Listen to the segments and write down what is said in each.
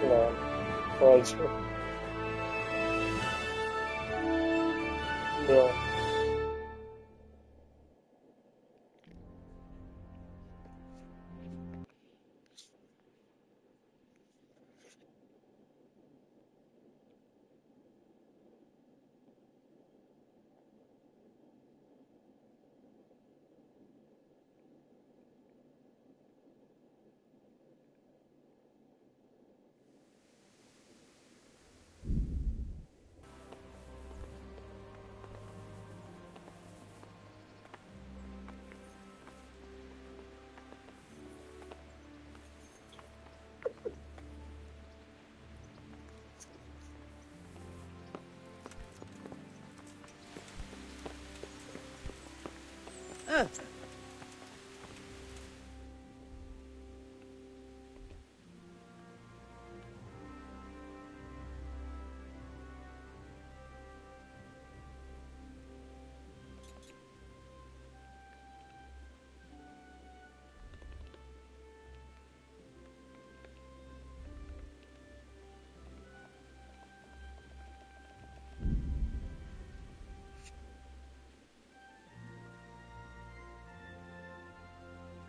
No. Also. No.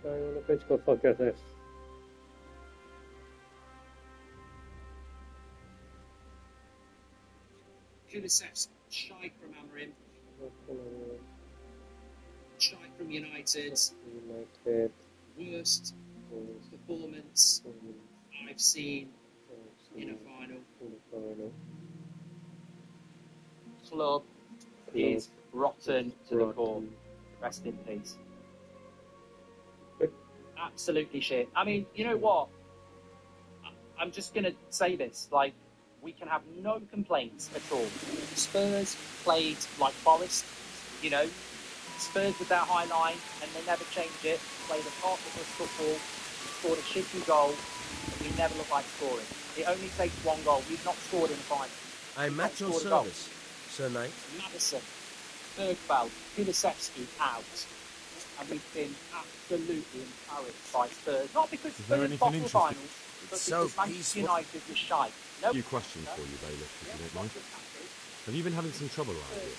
Guy on the pitch, go fuck at this. Kulisevsk, Shite from Amarim. Shite from United. Worst performance I've seen in a final. Club is rotten to the core. Rest in peace. Absolutely shit. I mean, you know what? I'm just going to say this. Like, we can have no complaints at all. Spurs played like Forest, you know. Spurs with their high line, and they never change it. Played a heartless football, scored a shitty goal, and we never look like scoring. It only takes one goal. We've not scored in the final. I'm at your service, Sir Knight. Madison, Bergveld, Kulisevsky out. And we've been absolutely embarrassed by Spurs. Not because Spurs bottle finals, but because Manchester United was shy. A few questions for you, Bailiff, if you don't mind. Have you been having some trouble around here?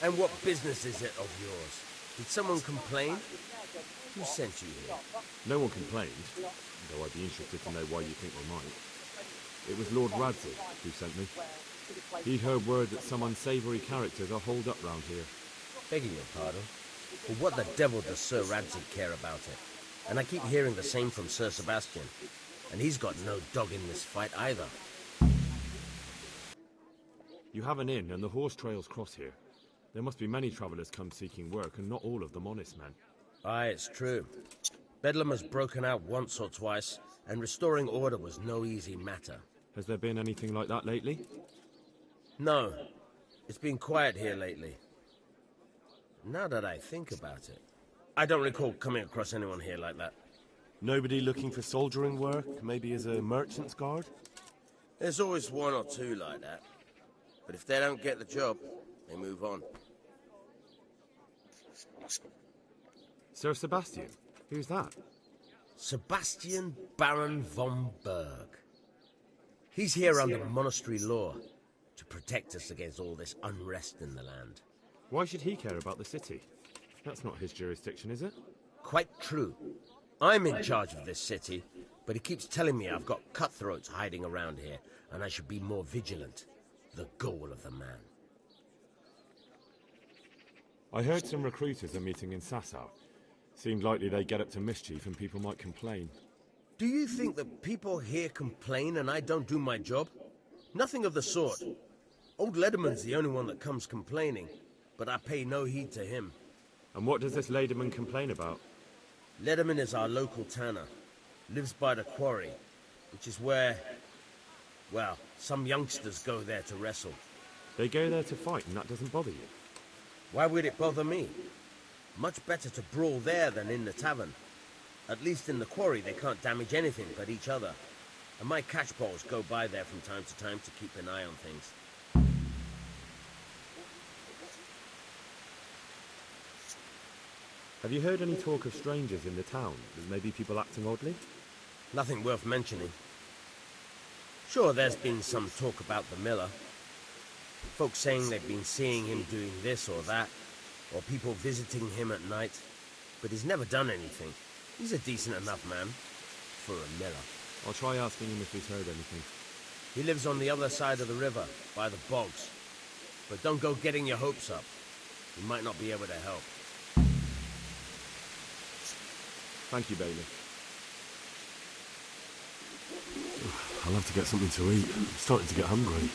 And what business is it of yours? Did someone complain? Who sent you here? No one complained, though I'd be interested to know why you think they might. It was Lord Radzig who sent me. He'd heard word that some unsavoury characters are holed up round here. Begging your pardon? But what the devil does Sir Radzig care about it? And I keep hearing the same from Sir Sebastian. And he's got no dog in this fight either. You have an inn and the horse trails cross here. There must be many travellers come seeking work, and not all of them honest men. Aye, it's true. Bedlam has broken out once or twice, and restoring order was no easy matter. Has there been anything like that lately? No. It's been quiet here lately. Now that I think about it, I don't recall coming across anyone here like that. Nobody looking for soldiering work, maybe as a merchant's guard? There's always one or two like that. But if they don't get the job, they move on. Sir Sebastian? Who's that? Sebastian Baron von Berg. He's here under monastery law to protect us against all this unrest in the land. Why should he care about the city? That's not his jurisdiction, is it? Quite true. I'm in charge of this city, but he keeps telling me I've got cutthroats hiding around here, and I should be more vigilant. The goal of the man. I heard some recruiters are meeting in Sasau. Seemed likely they get up to mischief and people might complain. Do you think that people here complain and I don't do my job? Nothing of the sort. Old Lederman's the only one that comes complaining, but I pay no heed to him. And what does this Lederman complain about? Lederman is our local tanner. Lives by the quarry, which is where, well, some youngsters go there to wrestle. They go there to fight and that doesn't bother you? Why would it bother me? Much better to brawl there than in the tavern. At least in the quarry they can't damage anything but each other. And my catchballs go by there from time to time to keep an eye on things. Have you heard any talk of strangers in the town? Maybe people acting oddly? Nothing worth mentioning. Sure, there's been some talk about the miller. Folks saying they've been seeing him doing this or that, or people visiting him at night. But he's never done anything. He's a decent enough man for a miller. I'll try asking him if he's heard anything. He lives on the other side of the river, by the bogs. But don't go getting your hopes up. He might not be able to help. Thank you, Bailey. I'll have to get something to eat. I'm starting to get hungry.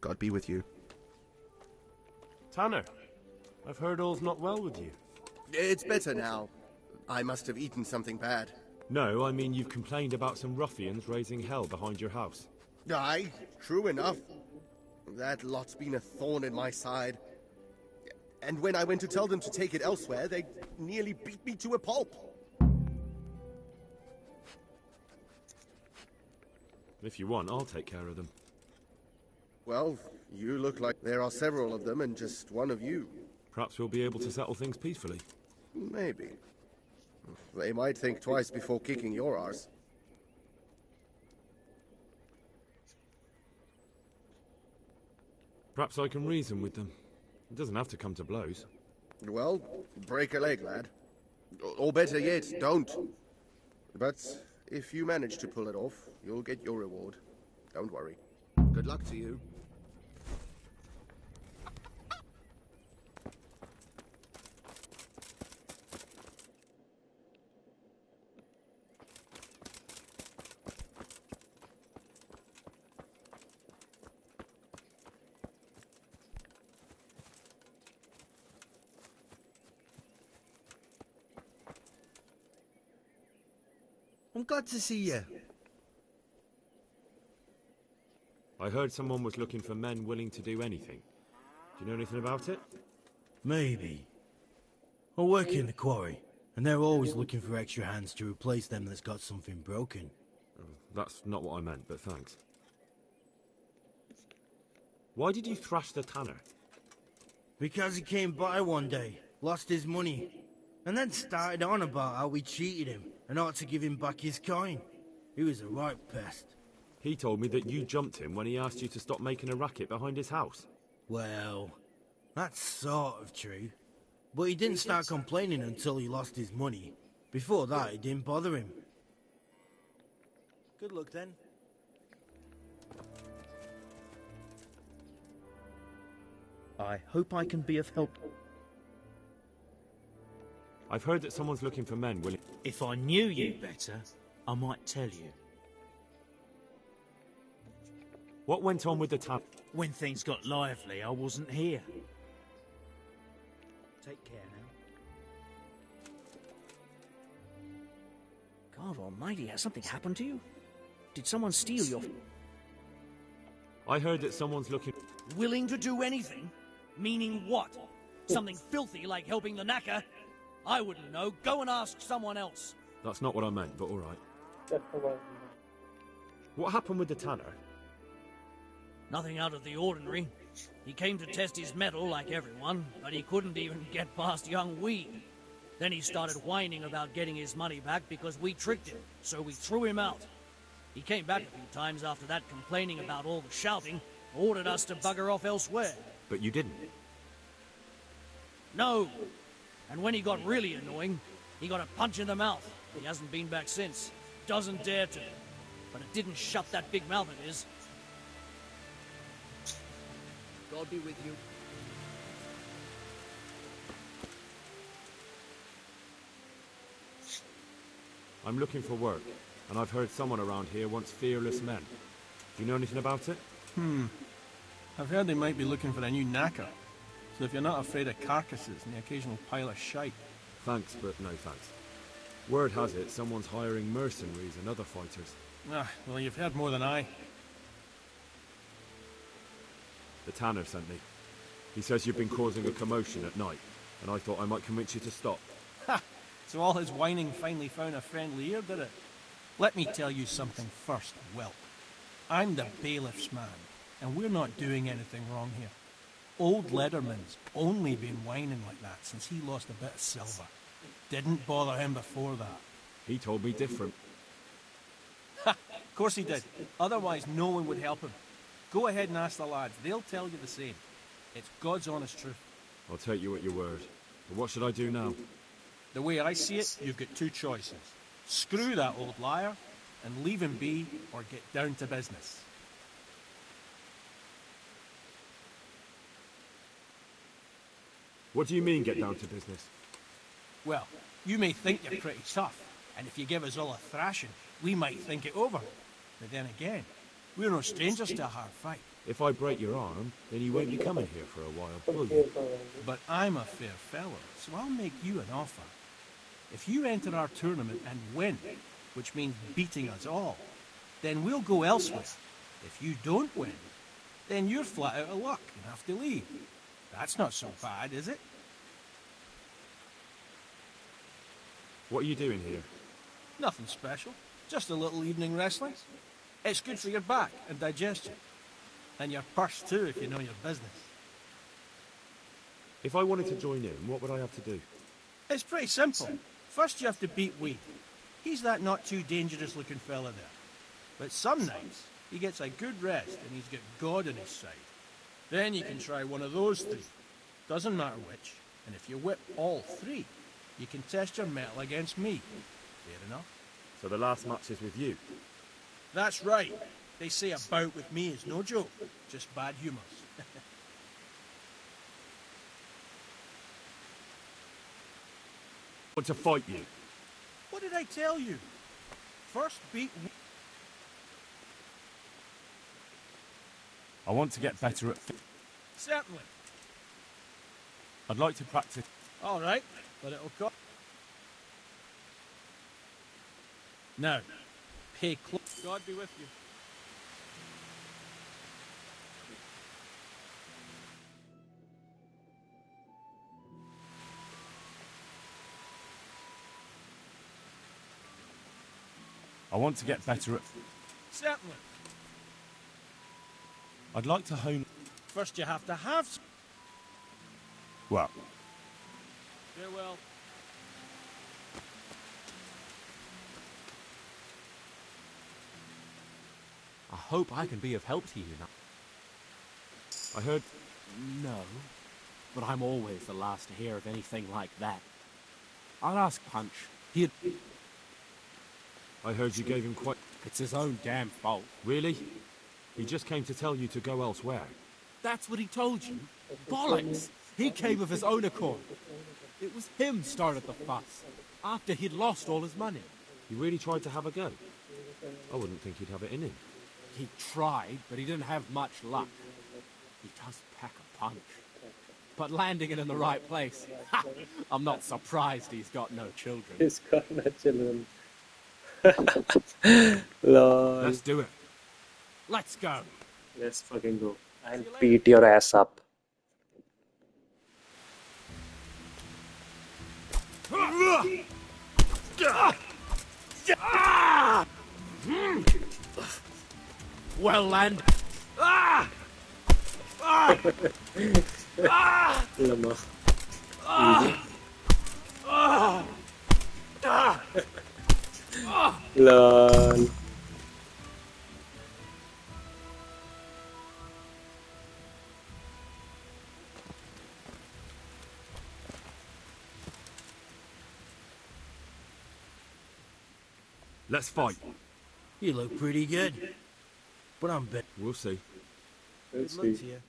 God be with you. Tanner, I've heard all's not well with you. It's better now. I must have eaten something bad. No, I mean you've complained about some ruffians raising hell behind your house. Aye, true enough. That lot's been a thorn in my side. And when I went to tell them to take it elsewhere, they nearly beat me to a pulp. If you want, I'll take care of them. Well, you look like there are several of them and just one of you. Perhaps we'll be able to settle things peacefully. Maybe. They might think twice before kicking your arse. Perhaps I can reason with them. It doesn't have to come to blows. Well, break a leg, lad. Or better yet, don't. But if you manage to pull it off, you'll get your reward. Don't worry. Good luck to you. I'm glad to see you. I heard someone was looking for men willing to do anything. Do you know anything about it? Maybe. I work in the quarry, and they're always looking for extra hands to replace them that's got something broken. That's not what I meant, but thanks. Why did you thrash the tanner? Because he came by one day, lost his money, and then started on about how we cheated him and ought to give him back his coin. He was a right pest. He told me that you jumped him when he asked you to stop making a racket behind his house. Well, that's sort of true. But he didn't start complaining until he lost his money. Before that, it didn't bother him. Good luck then. I hope I can be of help. I've heard that someone's looking for men willing... If I knew you better, I might tell you. What went on with the tanner? When things got lively, I wasn't here. Take care now. God almighty, has something happened to you? Did someone steal your... I heard that someone's looking... Willing to do anything? Meaning what? Something filthy like helping the knacker? I wouldn't know. Go and ask someone else. That's not what I meant, but all right. That's the one. What happened with the tanner? Nothing out of the ordinary. He came to test his mettle like everyone, but he couldn't even get past young Weed. Then he started whining about getting his money back because we tricked him, so we threw him out. He came back a few times after that complaining about all the shouting, ordered us to bugger off elsewhere. But you didn't? No. And when he got really annoying, he got a punch in the mouth. He hasn't been back since. Doesn't dare to. But it didn't shut that big mouth of his. God be with you. I'm looking for work, and I've heard someone around here wants fearless men. Do you know anything about it? I've heard they might be looking for a new knacker. So if you're not afraid of carcasses and the occasional pile of shite... Thanks, but no thanks. Word has it someone's hiring mercenaries and other fighters. Ah, well, you've heard more than I. The tanner sent me. He says you've been causing a commotion at night, and I thought I might convince you to stop. Ha! So all his whining finally found a friendly ear, did it? Let me tell you something first, Will. I'm the bailiff's man, and we're not doing anything wrong here. Old Lederman's only been whining like that since he lost a bit of silver. Didn't bother him before that. He told me different. Ha! Of course he did. Otherwise no one would help him. Go ahead and ask the lads. They'll tell you the same. It's God's honest truth. I'll take you at your word. But what should I do now? The way I see it, you've got two choices. Screw that old liar and leave him be, or get down to business. What do you mean, get down to business? Well, you may think you're pretty tough, and if you give us all a thrashing, we might think it over. But then again, we're no strangers to a hard fight. If I break your arm, then you won't be coming here for a while, will you? But I'm a fair fellow, so I'll make you an offer. If you enter our tournament and win, which means beating us all, then we'll go elsewhere. If you don't win, then you're flat out of luck and have to leave. That's not so bad, is it? What are you doing here? Nothing special. Just a little evening wrestling. It's good for your back and digestion. And your purse too, if you know your business. If I wanted to join in, what would I have to do? It's pretty simple. First you have to beat Weed. He's that not too dangerous looking fella there. But some nights, he gets a good rest and he's got God on his side. Then you can try one of those three. Doesn't matter which. And if you whip all three, you can test your mettle against me. Fair enough? So the last match is with you? That's right. They say a bout with me is no joke. Just bad humours. I want to fight you. What did I tell you? First beat... I want to get better at... Certainly. I'd like to practice... All right, but it'll cost... Now, pay close. God be with you. I want to get better at... Certainly. I'd like to hone... First you have to have... Well, Farewell. I hope I can be of help to you now. I heard... No, but I'm always the last to hear of anything like that. I'll ask Punch. I heard you gave him quite... It's his own damn fault. Really? He just came to tell you to go elsewhere. That's what he told you? Bollocks! He came of his own accord. It was him started the fuss, after he'd lost all his money. He really tried to have a go. I wouldn't think he'd have it in him. He tried, but he didn't have much luck. He does pack a punch. But landing it in the right place, I'm not surprised he's got no children. He's got no children. Lol. Let's do it. Let's go. Let's fucking go. And beat your ass up. Well landed. Lama. Lol. Let's fight. You look pretty good. But I'm bet. We'll see. Let's Good luck see. to you.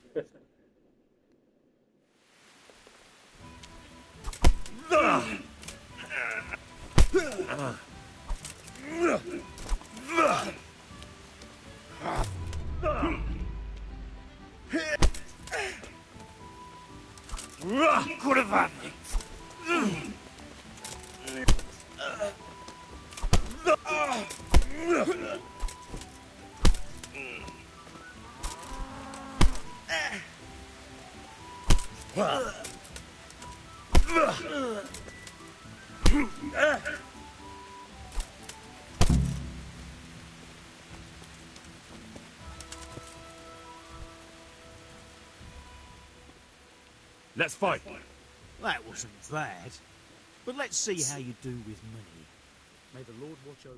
Let's fight. That wasn't bad. But let's see how you do with money. May the Lord watch over.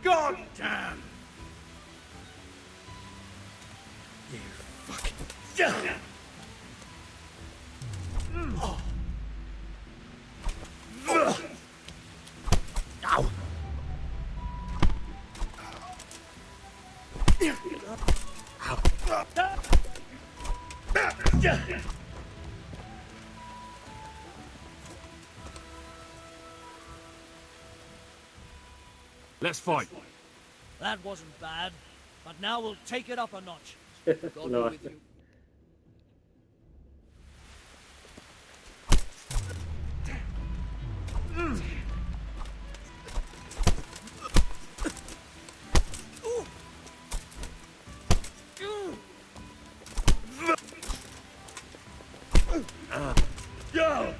God damn! You fucking... Oh. Ow! Let's fight. That wasn't bad, but now we'll take it up a notch. God No. be with you. Go!